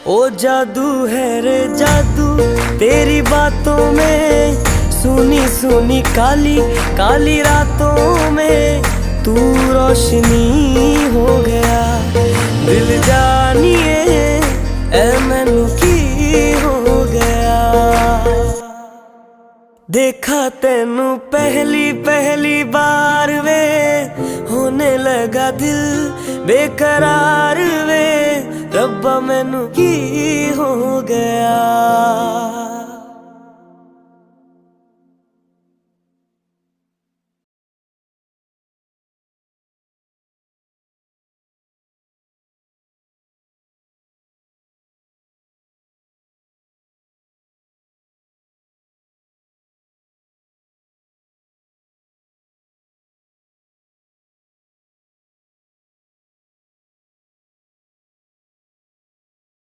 ओ जादू है रे जादू तेरी बातों में, सुनी सुनी काली काली रातों में तू रोशनी हो गया। दिल जानिए ए मैनू की हो गया। देखा तेनू पहली पहली बार वे, होने लगा दिल बेकरार वे। रब्बा मैनू की हो गया।